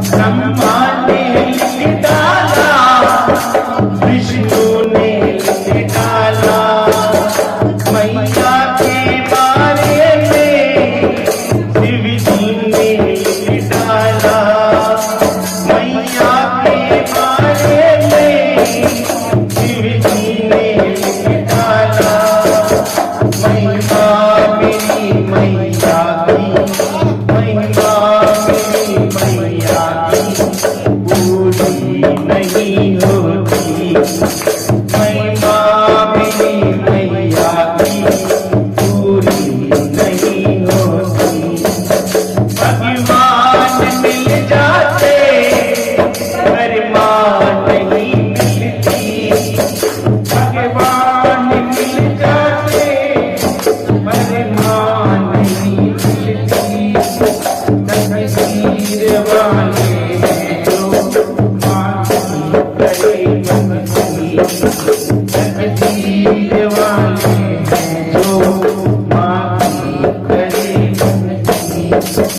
ब्रह्मा ने लिख डाला, विष्णु ने लिख डाला, मैया के बारे में शिव जी ने लिख डाला, मैया के बारे में शिव जी ने लिख डाला। महिमा मेरी मैया की, महिमा मेरी मैया की पूरी नहीं होती, महिमा मेरी मैया की पूरी नहीं होती। भगवान मिल जाते अरमान नहीं मिलती, भगवान मिल जाते अरमान नहीं मिलती। तकदीर वाले हैं जो मानती करे मनती, तकदीर